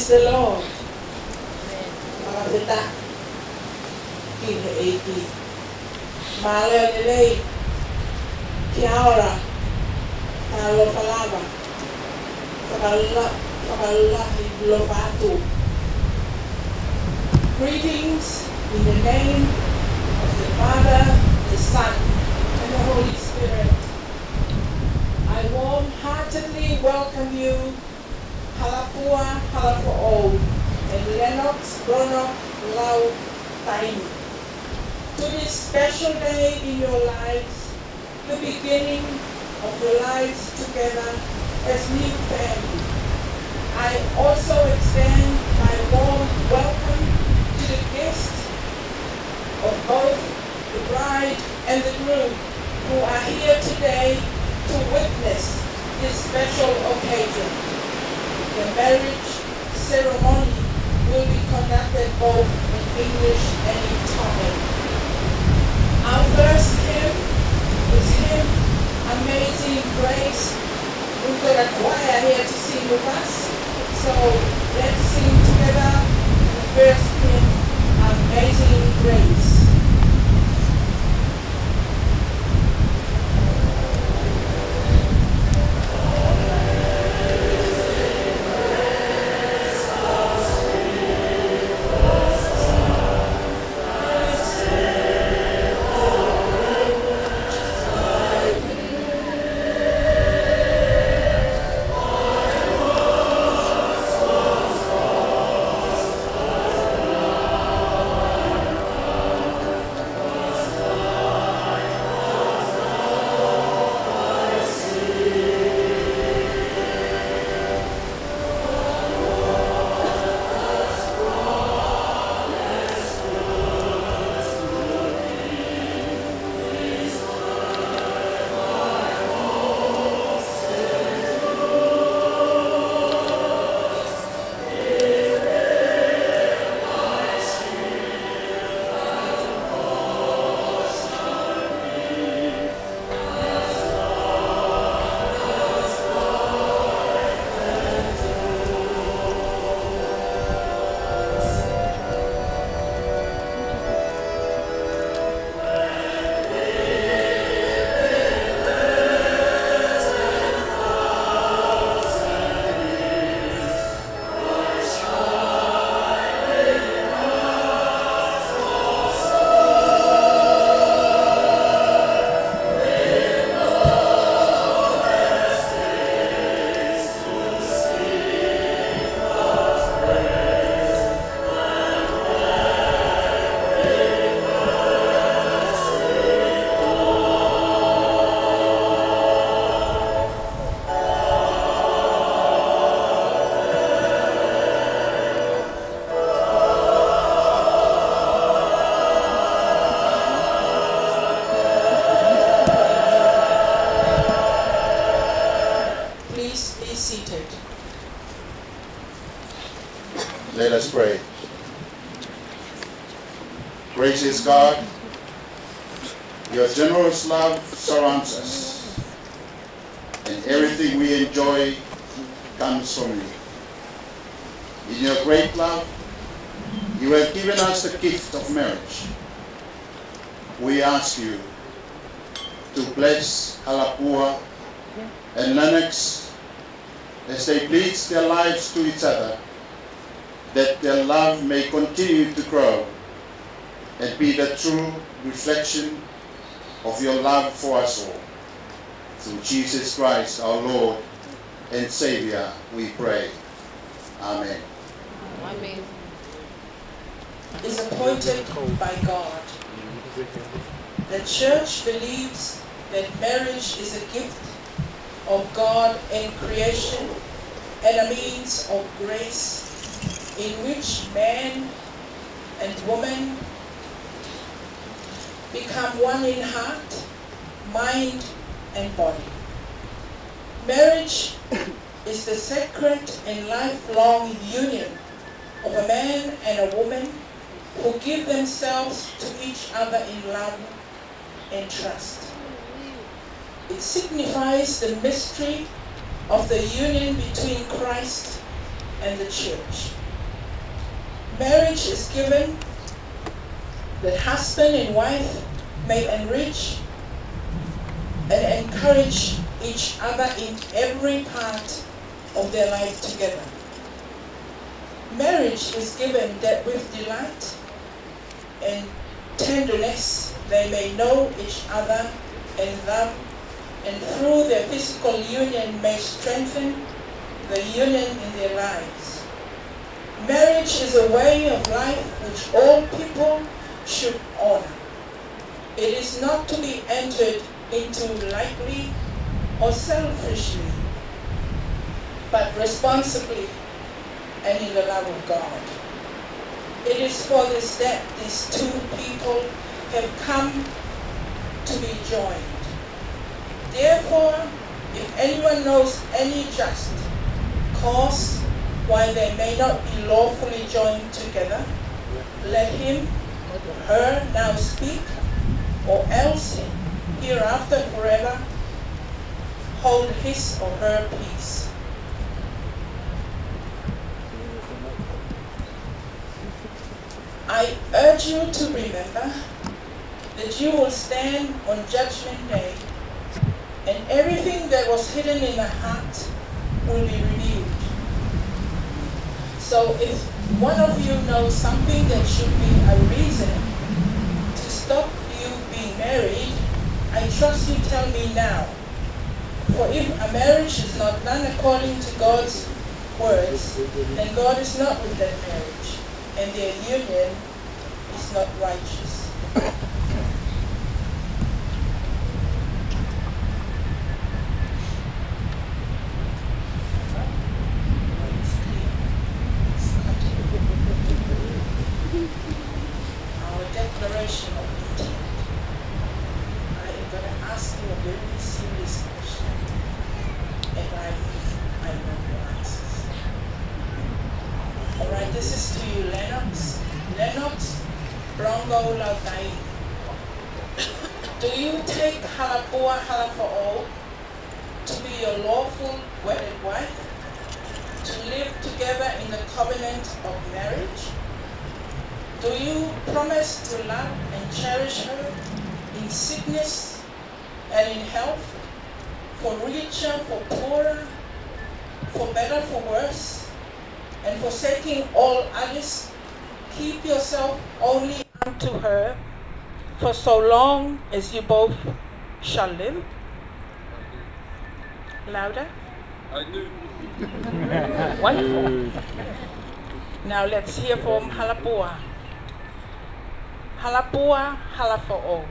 Praise the Lord. Mga kita. Kine 80. Maleo nilay. Kiaora. Talo palava. Pakala Hidlovatu. Greetings in the name of the Father, the Son, and the Holy Spirit. I warm-heartedly welcome you, Halapua, Halapo'o, and Lennox, Bronock, Lau, Tainu, to this special day in your lives, the beginning of your lives together as new family. I also extend my warm welcome to the guests of both the bride and the groom who are here today to witness this special occasion. The marriage ceremony will be conducted both in English and in Tamil. Our first hymn is hymn Amazing Grace. We've got a choir here to sing with us, so let's sing together the first hymn, Amazing Grace. Let us pray. Gracious God, your generous love surrounds us, and everything we enjoy comes from you. In your great love, you have given us the gift of marriage. We ask you to bless Halapua and Lennox as they pledge their lives to each other, that their love may continue to grow and be the true reflection of your love for us all. Through Jesus Christ, our Lord and Savior, we pray. Amen. Amen. Is appointed by God. The Church believes that marriage is a gift of God in creation and a means of grace in which man and woman become one in heart, mind, and body. Marriage is the sacred and lifelong union of a man and a woman who give themselves to each other in love and trust. It signifies the mystery of the union between Christ and the church. Marriage is given that husband and wife may enrich and encourage each other in every part of their life together. Marriage is given that with delight and tenderness they may know each other and love, and through their physical union may strengthen the union in their lives. Marriage is a way of life which all people should honor. It is not to be entered into lightly or selfishly, but responsibly and in the love of God. It is for this that these two people have come to be joined. Therefore, if anyone knows any just cause why they may not be lawfully joined together, let him or her now speak, or else hereafter forever hold his or her peace. I urge you to remember that you will stand on Judgment Day, and everything that was hidden in the heart will be revealed. So if one of you knows something that should be a reason to stop you being married, I trust you tell me now. For if a marriage is not done according to God's words, then God is not with that marriage, and their union is not righteous. Our declaration of intent. I am going to ask you a very serious question, and I know your answers. All right, this is to you, Lennox. Lennox Brongo Lautai. Do you take Halapua Halapo'o to be your lawful wedded wife, to live together in the covenant of marriage? Do you promise to love and cherish her in sickness and in health, for richer, for poorer, for better, for worse, and forsaking all others, keep yourself only unto her, for so long as you both shall live? Louder? I do. Wonderful. Now let's hear from Halapua. Halapua Halafo'o.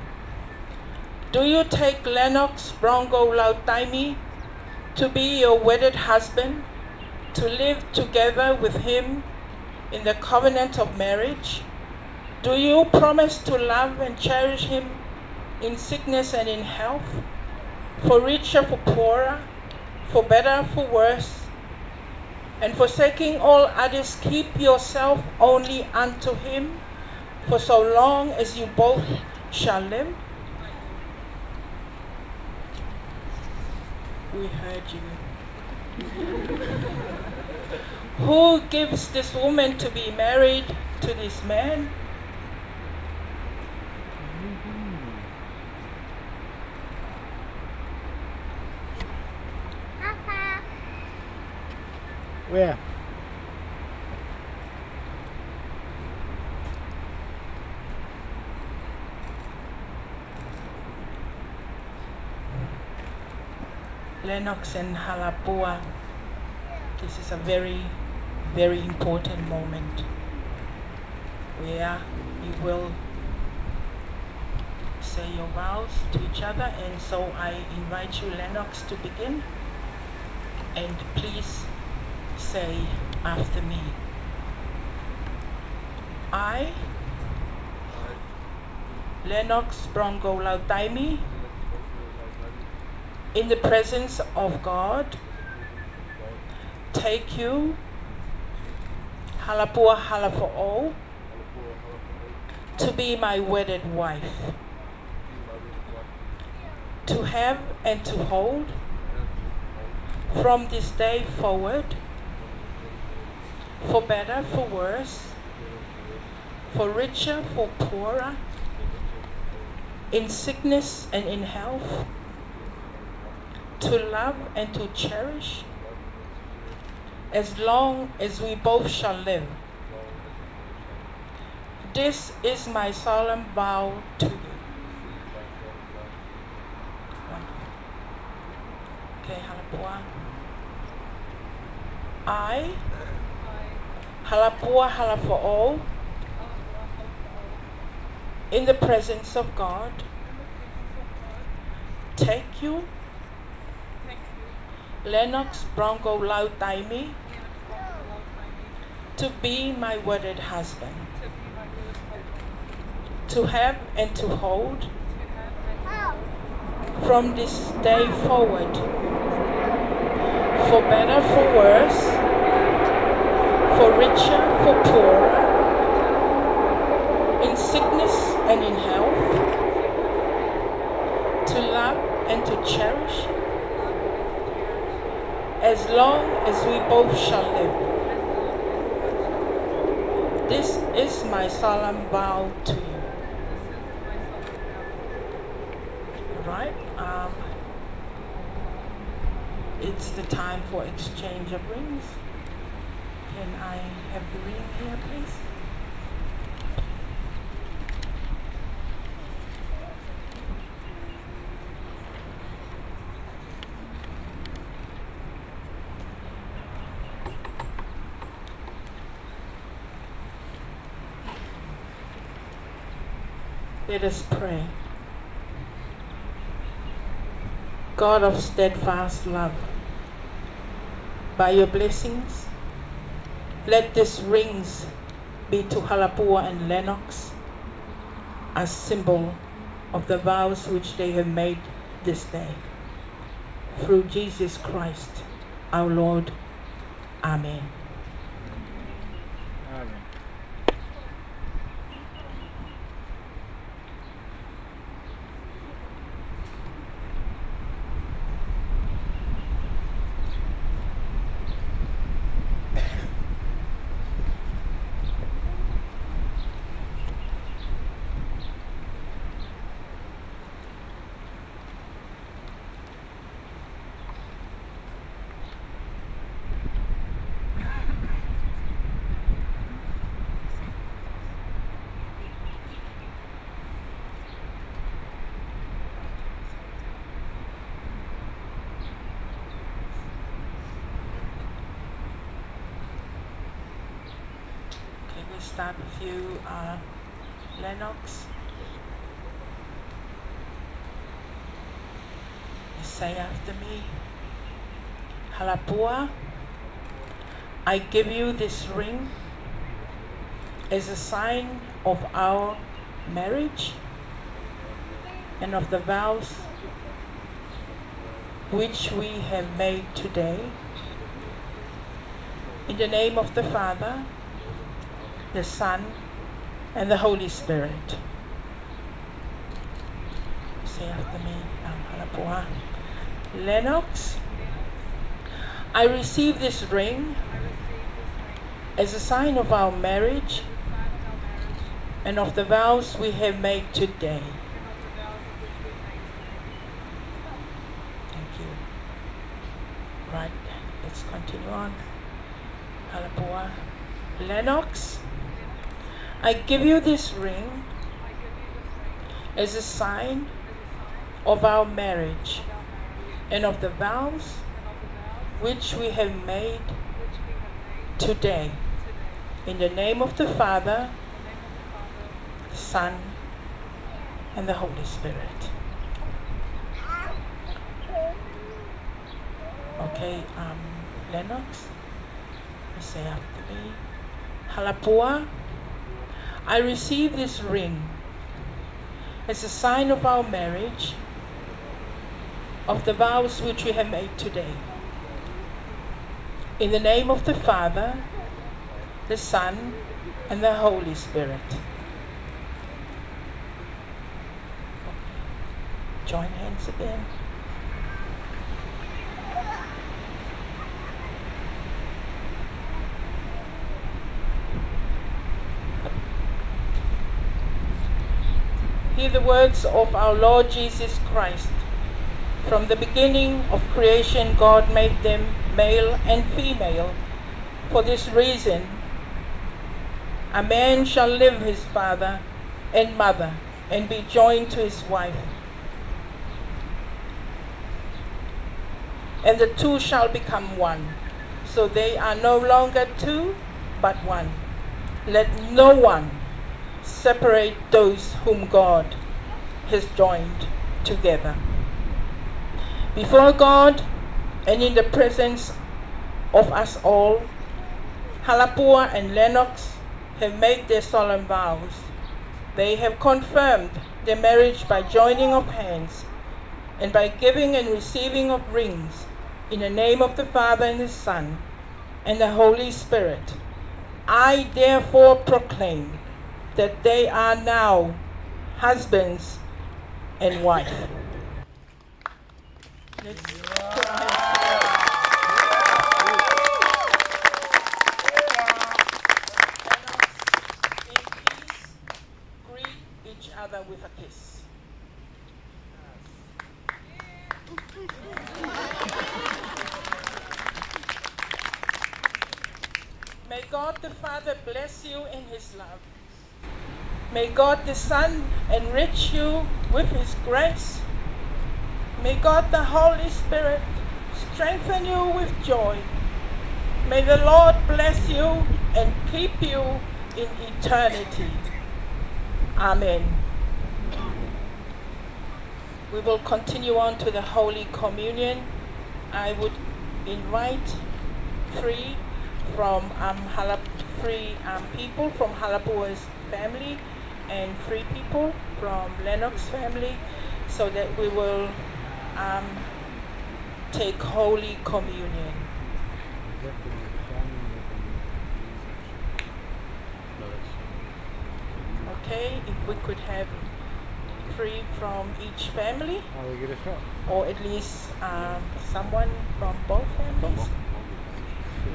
Do you take Lennox Brongo Lautaimi to be your wedded husband, to live together with him in the covenant of marriage? Do you promise to love and cherish him in sickness and in health, for richer, for poorer, for better, for worse, and forsaking all others, keep yourself only unto him, for so long as you both shall live? We heard you. Who gives this woman to be married to this man? Where? Lennox and Halapua, this is a very, very important moment where you will say your vows to each other, and so I invite you, Lennox, to begin, and please say after me. I, Lennox Brongo Lautaimi, in the presence of God, take you, Halapua Halafo'o, to be my wedded wife, to have and to hold from this day forward for better, for worse, for richer, for poorer, in sickness and in health, to love and to cherish, as long as we both shall live. This is my solemn vow to you. Okay, Halapua. I, Halapua Halafo'o, in the presence of God, take you, Lennox Bronco Lautaimi, to be my wedded husband, to have and to hold from this day forward, for better, for worse, for richer, for poorer, in sickness and in health, to love and to cherish, as long as we both shall live. This is my solemn vow to you. Right? It's the time for exchange of rings. Can I have the ring here, please? Let us pray. God of steadfast love, by your blessings, let these rings be to Halapua and Lennox a symbol of the vows which they have made this day. Through Jesus Christ, our Lord. Amen. Amen. Start with you, Lennox. Say after me. Halapua, I give you this ring as a sign of our marriage and of the vows which we have made today. In the name of the Father, the Son, and the Holy Spirit. Say after me, Halapua. Lennox, I receive this ring as a sign of our marriage and of the vows we have made today. Thank you. Right, let's continue on. Halapua. Lennox, I give you this ring as a sign of our marriage and of the vows which we have made today. In the name of the Father, the Son, and the Holy Spirit. Okay, Lennox, say after me. Halapua, I receive this ring as a sign of our marriage, of the vows which we have made today. In the name of the Father, the Son, and the Holy Spirit. Join hands again. the words of our Lord Jesus Christ. From the beginning of creation, God made them male and female. For this reason, a man shall leave his father and mother and be joined to his wife, and the two shall become one. So they are no longer two, but one. Let no one separate those whom God has joined together. Before God and in the presence of us all, Halapua and Lennox have made their solemn vows. They have confirmed their marriage by joining of hands and by giving and receiving of rings in the name of the Father and the Son and the Holy Spirit. I therefore proclaim that they are now husbands and wife. Let's put our hands together. In peace, greet each other with a kiss. May God the Father bless you in his love. May God the Son enrich you with his grace. May God the Holy Spirit strengthen you with joy. May the Lord bless you and keep you in eternity. Amen. We will continue on to the Holy Communion. I would invite three people from Halapua's family and 3 people from Lennox family, so that we will take Holy Communion. Okay, if we could have 3 from each family, or at least someone from both families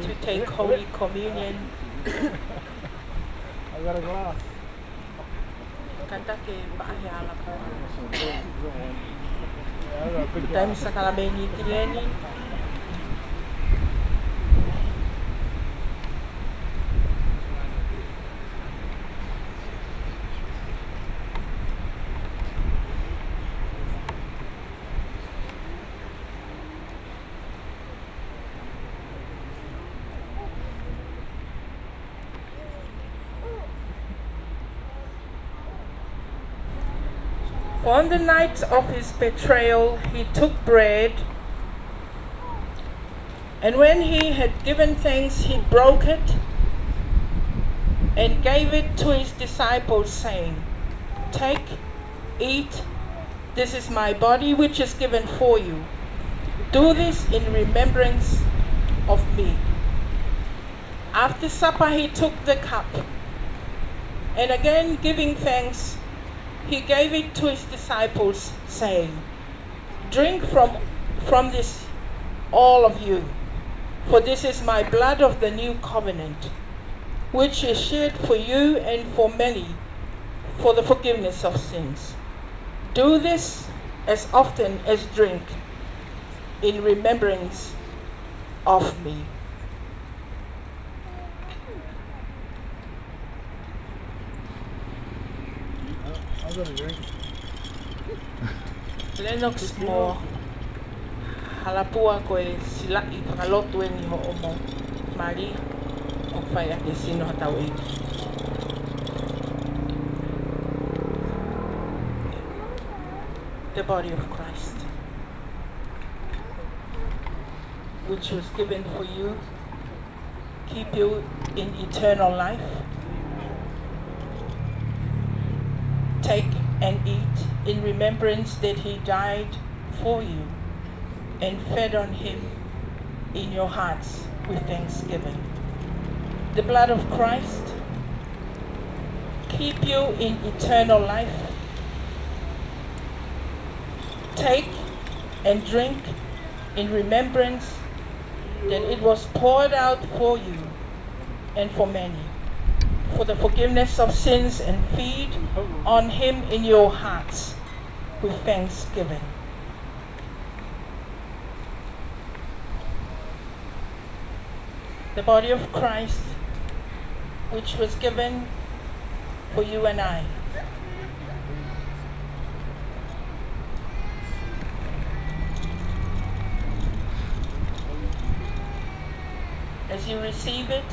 to take Holy Communion. I got a glass. Kanta ke paahyala po. Time sa kalameni tileni. On the night of his betrayal, he took bread, and when he had given thanks, he broke it and gave it to his disciples, saying, "Take, eat, this is my body which is given for you. Do this in remembrance of me." After supper, he took the cup, and again giving thanks, he gave it to his disciples, saying, "Drink from this, all of you, for this is my blood of the new covenant, which is shed for you and for many for the forgiveness of sins. Do this as often as drink in remembrance of me." I'm gonna drink. Lennox mo Halapua koe sila I whakalotu e ni ho omo mari o whai ake sino hatau e. The body of Christ, which was given for you, keep you in eternal life. Take and eat in remembrance that he died for you and fed on him in your hearts with thanksgiving. The blood of Christ keep you in eternal life. Take and drink in remembrance that it was poured out for you and for many for the forgiveness of sins and feed on him in your hearts with thanksgiving. The body of Christ, which was given for you and I. As you receive it,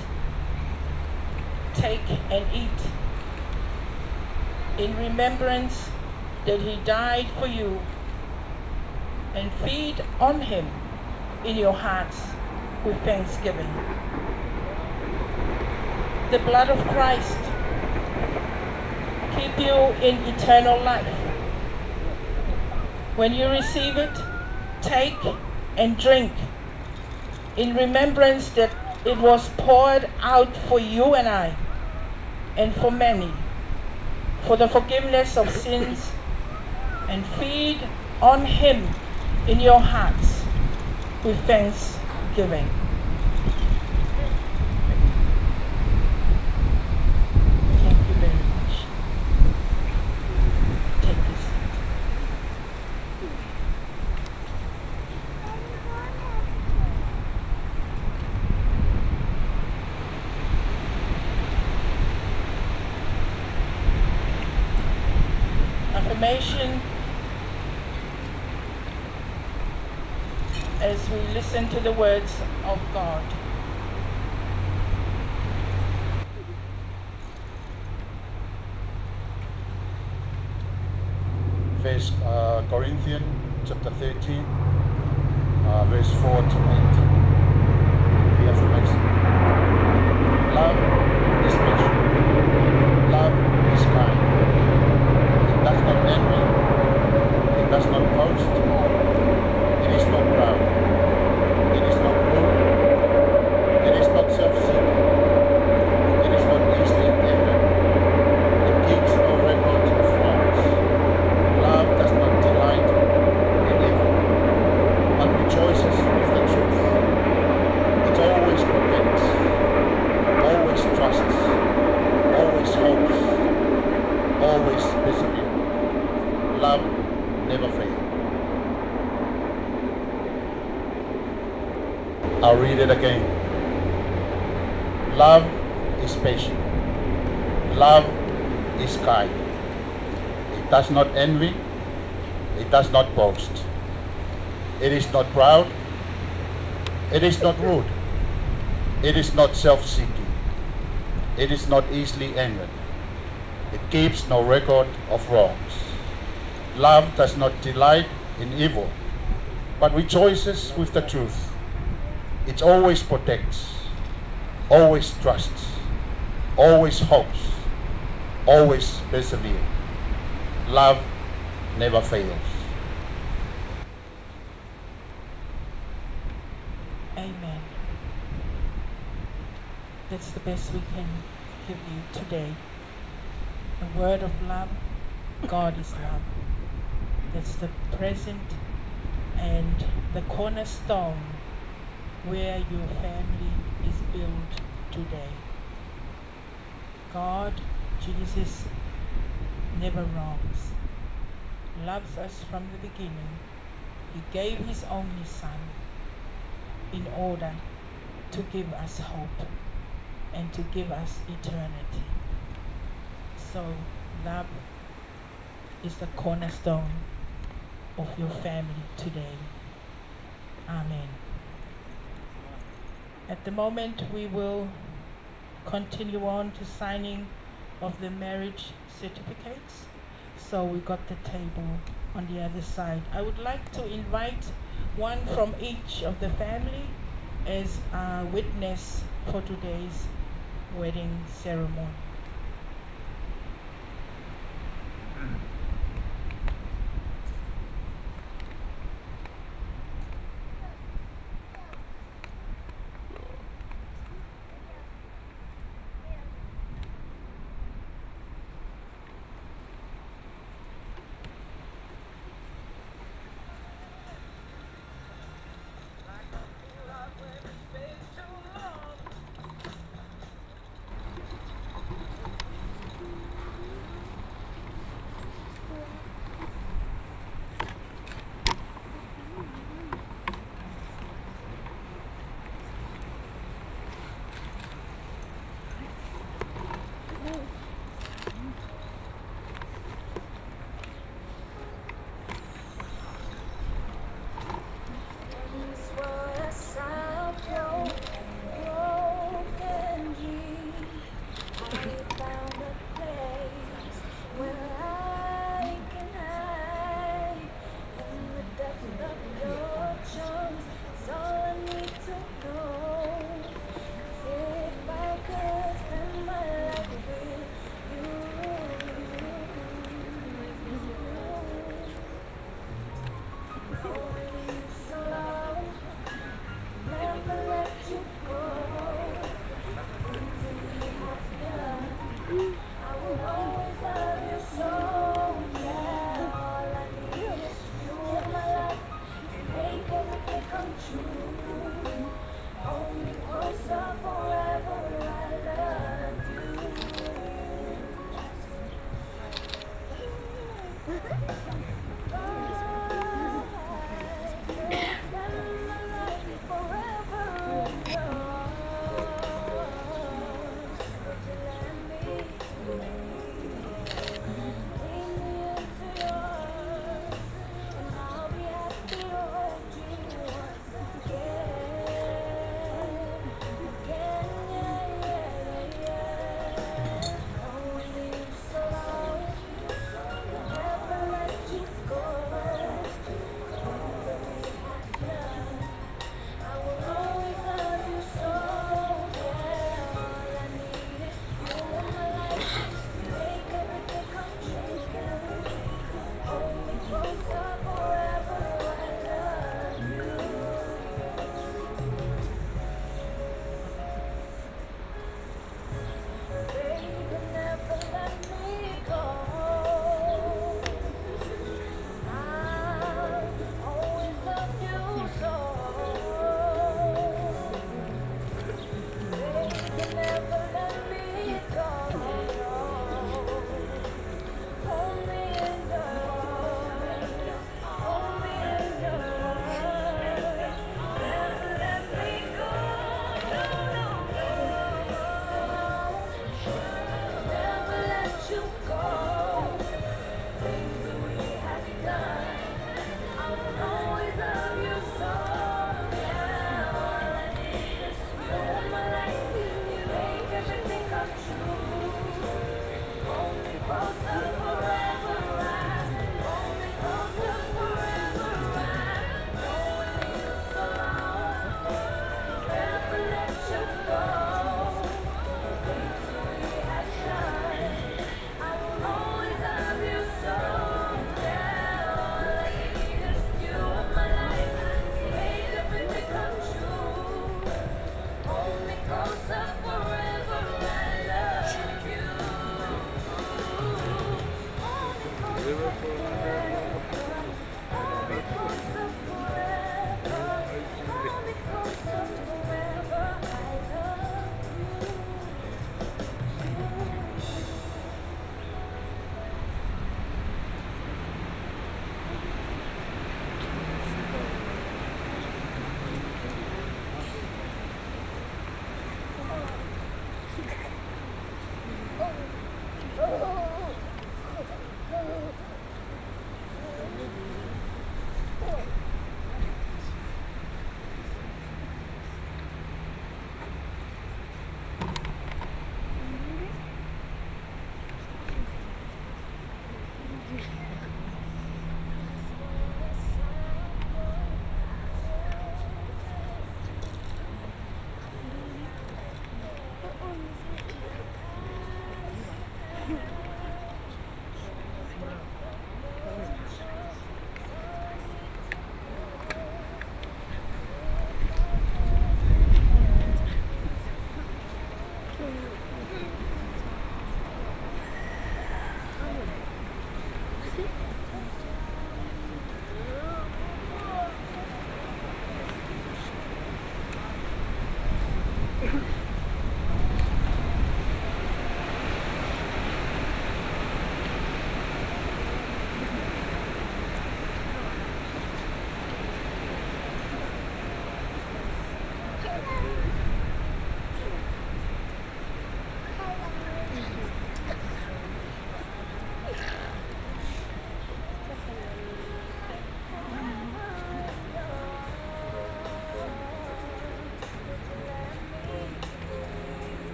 take and eat in remembrance that he died for you, and feed on him in your hearts with thanksgiving. The blood of Christ keep you in eternal life. When you receive it, take and drink in remembrance that it was poured out for you and I, and for many, for the forgiveness of sins, and feed on him in your hearts with thanksgiving. Thank you very much. Take this seat. Affirmation as we listen to the words of God. First Corinthians chapter 13, verse 4 to 8. The affirmation. Love is patient. Love is kind. It does not envy. It does not boast. It is not proud. It is not rude. It is not self-seeking. It is not easily angered. It keeps no record of wrongs. Love does not delight in evil, but rejoices with the truth. It always protects, always trusts, always hopes, always perseveres. Love never fails. I'll read it again. Love is patient. Love is kind. It does not envy. It does not boast. It is not proud. It is not rude. It is not self-seeking. It is not easily angered. It keeps no record of wrongs. Love does not delight in evil, but rejoices with the truth. It always protects, always trusts, always hopes, always perseveres. Love never fails. Amen. That's the best we can give you today. A word of love. God is love. That's the present and the cornerstone where your family is built today. God, Jesus, never wrongs. Loves us from the beginning. He gave his only Son in order to give us hope and to give us eternity. So love is the cornerstone of your family today. Amen. At the moment, we will continue on to signing of the marriage certificates. So we got the table on the other side. I would like to invite one from each of the family as a witness for today's wedding ceremony.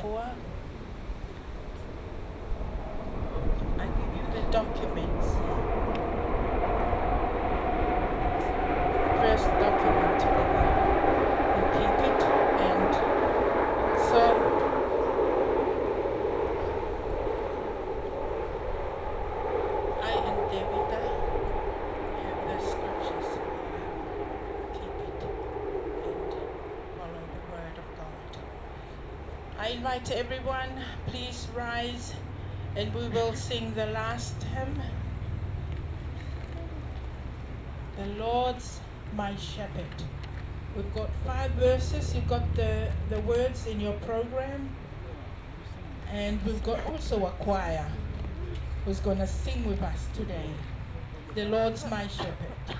4. I give you the documents. First document together. You keep it, and so I and David have the scriptures. Keep it and follow the word of God. I invite everyone, please rise, and we will sing the last hymn. The Lord's my shepherd. We've got 5 verses. You've got the words in your program. And we've got also a choir who's going to sing with us today. The Lord's my shepherd.